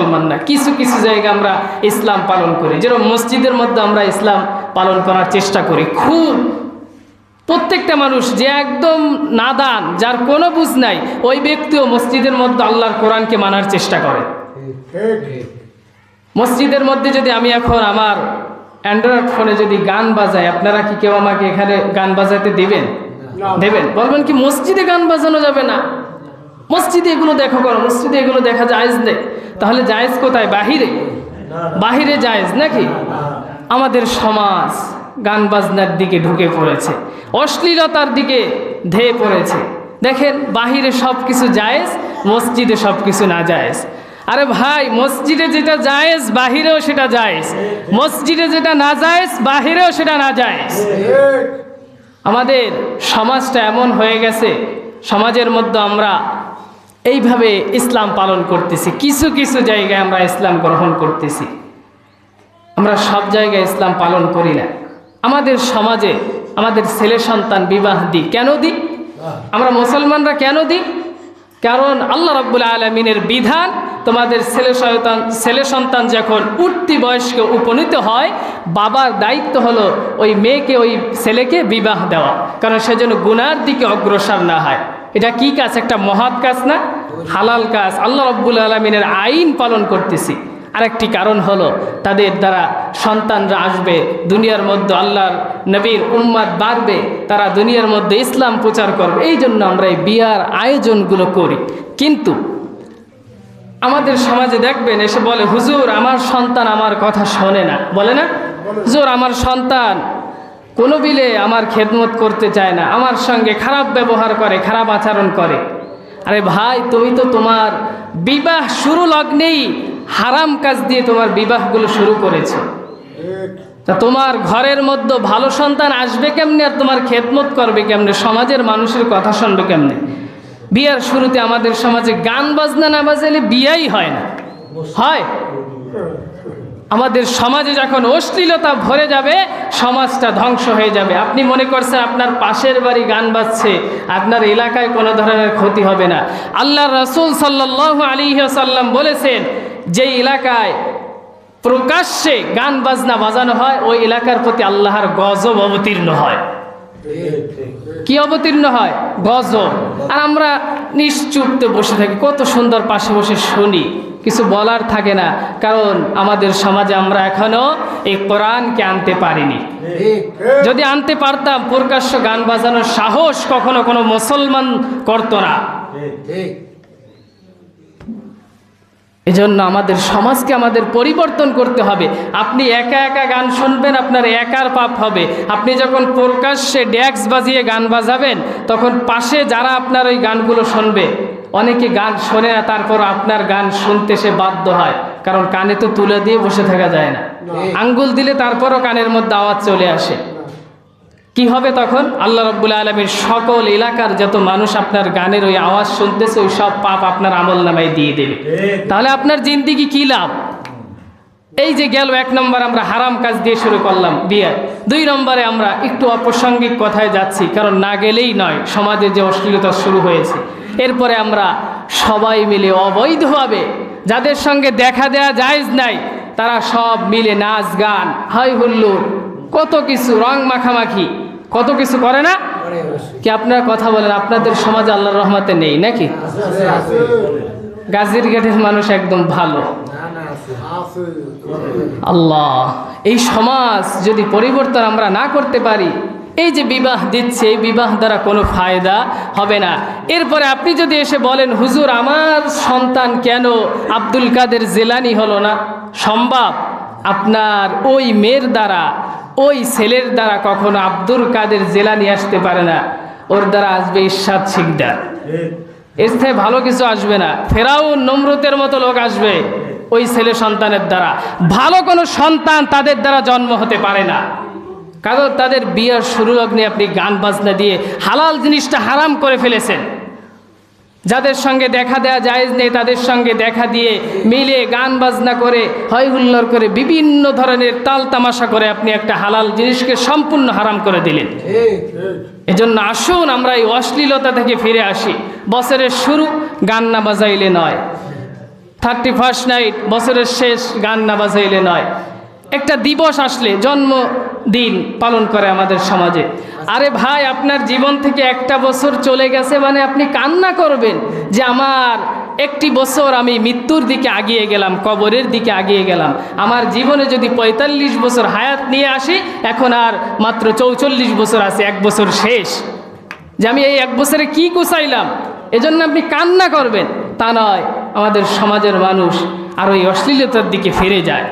মুসলমান না। কিছু কিছু জায়গায় আমরা ইসলাম পালন করি, যেরকম মসজিদের মধ্যে আমরা ইসলাম পালন করার চেষ্টা করি খুব। প্রত্যেকটা মানুষ যে একদম নাদান, যার কোনো বুঝ নাই, ওই ব্যক্তিও মসজিদের মধ্যে আল্লাহর কোরআনকে মানার চেষ্টা করে। মসজিদের মধ্যে যদি আমি এখন আমার অ্যান্ড্রয়েড ফোনে যদি গান বাজাই, আপনারা কি কেউ আমাকে এখানে গান বাজাতে দেবেন? দেবেন? বলবেন কি মসজিদে গান বাজানো যাবে না, মসজিদে এগুলো দেখো করো, মসজিদে এগুলো দেখা জায়েজ নেই। তাহলে জায়েজ কোথায়? বাহিরে। বাহিরে জায়েজ নাকি? আমাদের সমাজ গান বাজনার দিকে ঢুকে পড়েছে, অশ্লীলতার দিকে ধেয়ে পড়েছে। দেখেন বাহিরে সব কিছু জায়েজ, মসজিদে সব কিছু না জায়েজ। আরে ভাই, মসজিদে যেটা জায়েজ বাহিরেও সেটা জায়েজ, মসজিদে যেটা না জায়েজ বাহিরেও সেটা না জায়েজ। আমাদের সমাজটা এমন হয়ে গেছে, সমাজের মধ্যে আমরা এইভাবে ইসলাম পালন করতেছি, কিছু কিছু জায়গায় আমরা ইসলাম গ্রহণ করতেছি, আমরা সব জায়গায় ইসলাম পালন করি না। আমাদের সমাজে আমাদের ছেলে সন্তান বিবাহ দিই, কেন দিই? আমরা মুসলমানরা কেন দিই? কারণ আল্লাহ রাব্বুল আলামিনের বিধান, তোমাদের ছেলে সন্তান যখন উঠতি বয়স্কে উপনীত হয়, বাবার দায়িত্ব হলো ওই মেয়েকে, ওই ছেলেকে বিবাহ দেওয়া, কারণ সে যেন গুনার দিকে অগ্রসর না হয়। এটা কি কাজ? একটা মহৎ কাজ না? হালাল কাজ। আল্লাহ রাব্বুল আলামিনের আইন পালন করতেছি। আরেকটি কারণ হলো তাদের দ্বারা সন্তানরা আসবে দুনিয়ার মধ্যে, আল্লাহর নবীর উম্মত বাড়বে, তারা দুনিয়ার মধ্যে ইসলাম প্রচার করবে। এই জন্য আমরা এই বিয়ার আয়োজনগুলো করি। কিন্তু আমাদের সমাজে দেখবেন এসে বলে, হুজুর আমার সন্তান আমার কথা শোনে না, বলে না? হুজুর আমার সন্তান কোনো বিলে আমার খেদমত করতে চায় না, আমার সঙ্গে খারাপ ব্যবহার করে, খারাপ আচরণ করে। আরে ভাই, তুমি তো তোমার বিবাহ শুরু লগ্নেই হারাম কাজ দিয়ে তোমার বিবাহগুলো শুরু করেছো। তা তোমার ঘরের মধ্যে ভালো সন্তান আসবে কেমনে, আর তোমার খেদমত করবে কেমনে, সমাজের মানুষের কথা শুনবে কেমনে? বিয়ার শুরুতে আমাদের সমাজে গান বাজনা না বাজালে বিয়াই হয় না। হয়? আমাদের সমাজে যখন অশ্লীলতা ভরে যাবে, সমাজটা ধ্বংস হয়ে যাবে। আপনি মনে করছেন আপনার পাশের বাড়ি গান বাজছে, আপনার এলাকায় কোনো ধরনের ক্ষতি হবে না। আল্লাহর রাসূল সাল্লাল্লাহু আলাইহি ওয়াসাল্লাম বলেছেন, যে এলাকায় প্রকাশ্যে গান বাজনা বাজানো হয়, ওই এলাকার প্রতি আল্লাহর গজব অবতীর্ণ হয়। কি অবতীর্ণ হয়? গজব। আর আমরা নিশ্চুপতে বসে থাকি, কত সুন্দর পাশে বসে শুনি, কিছু বলার থাকে না, কারণ আমাদের সমাজে আমরা এখনো এই কোরআনকে আনতে পারিনি। যদি আনতে পারতাম, প্রকাশ্য গান বাজানোর সাহস কখনো কোনো মুসলমান করতো না। এজন্য আমাদের সমাজকে আমাদের পরিবর্তন করতে হবে। আপনি একা একা গান শুনবেন, আপনার একার পাপ হবে। আপনি যখন প্রকাশ্যে ড্যাক্স বাজিয়ে গান বাজাবেন, তখন পাশে যারা আপনার ওই গানগুলো শুনবে, অনেকে গান শোনে না, তারপর আপনার গান শুনতে সে বাধ্য হয়, কারণ কানে তো তুলে দিয়ে বসে থাকা যায় না, আঙ্গুল দিলে তারপরও কানের মধ্যে আওয়াজ চলে আসে। কি হবে তখন? আল্লাহ রাব্বুল আলামিন সকল এলাকার যত মানুষ আপনার গানের ওই আওয়াজ শুনতেছে, ওই সব পাপ আপনার আমল নামায় দিয়ে দেবে। তাহলে আপনার জিন্দেগি কি লাভ? এই যে গেল 1 নম্বর আমরা হারাম কাজ দিয়ে শুরু করলাম বিয়ে। 2 নম্বরে আমরা একটু অপ্রাসঙ্গিক কথায় যাচ্ছি, কারণ না গেলেই নয়, সমাজে যে অশ্লীলতা শুরু হয়েছে। এরপরে আমরা সবাই মিলে অবৈধভাবে, যাদের সঙ্গে দেখা দেয়া জায়েজ নাই, তারা সব মিলে নাচ গান, হাই হুল্লোড়, কত কিছু, রং মাখামাখি, কত কিছু করে না কি? আপনারা কথা বলেন, আপনাদের সমাজে আল্লাহর রহমতে নেই নাকি? গাজীর ঘাটের মানুষ একদম ভালো। আল্লাহ, এই সমাজ যদি পরিবর্তন আমরা না করতে পারি, এই যে বিবাহ দিচ্ছে, এই বিবাহ দ্বারা কোনো ফায়দা হবে না। এরপরে আপনি যদি এসে বলেন, হুজুর আমার সন্তান কেন আব্দুল কাদের জিলানী হলো না? সম্ভব? আপনার ওই মেয়ের দ্বারা, ওই ছেলের দ্বারা কখনো আব্দুল কাদের জিলানী আসতে পারে না, ওর দ্বারা আসবে ইরশাদ শিকদার। এর থেকে ভালো কিছু আসবে না। ফেরাউন নমরুদের মতো লোক আসবে ওই ছেলে সন্তানের দ্বারা। ভালো কোনো সন্তান তাদের দ্বারা জন্ম হতে পারে না, কারণ তাদের বিয়ের শুরু লগ্নে আপনি গান বাজনা দিয়ে হালাল জিনিসটা হারাম করে ফেলেছেন। যাদের সঙ্গে দেখা দেওয়া জায়েজ নেই, তাদের সঙ্গে দেখা দিয়ে মিলে গান বাজনা করে, হৈ হুল্লোড় করে, বিভিন্ন ধরনের তাল তামাশা করে আপনি একটা হালাল জিনিসকে সম্পূর্ণ হারাম করে দিলেন। এজন্য আসুন আমরা এই অশ্লীলতা থেকে ফিরে আসি। বছরের শুরু গান না বাজাইলে নয়। 31st নাইট, বছরের শেষ গান না বাজাইলে নয়। একটা দিবস আসলে, জন্মদিন পালন করে আমাদের সমাজে। আরে ভাই, আপনার জীবন থেকে একটা বছর চলে গেছে মানে আপনি কান্না করবেন যে আমার একটি বছর আমি মৃত্যুর দিকে আগিয়ে গেলাম, কবরের দিকে আগিয়ে গেলাম। আমার জীবনে যদি 45 বছর হায়াত নিয়ে আসি, এখন আর মাত্র 44 বছর আছে, এক বছর শেষ, যে আমি এই এক বছরে কি কুচাইলাম। এজন্য আপনি কান্না করবেন, তা নয়। আমাদের সমাজের মানুষ আর ওই অশ্লীলতার দিকে ফিরে যায়।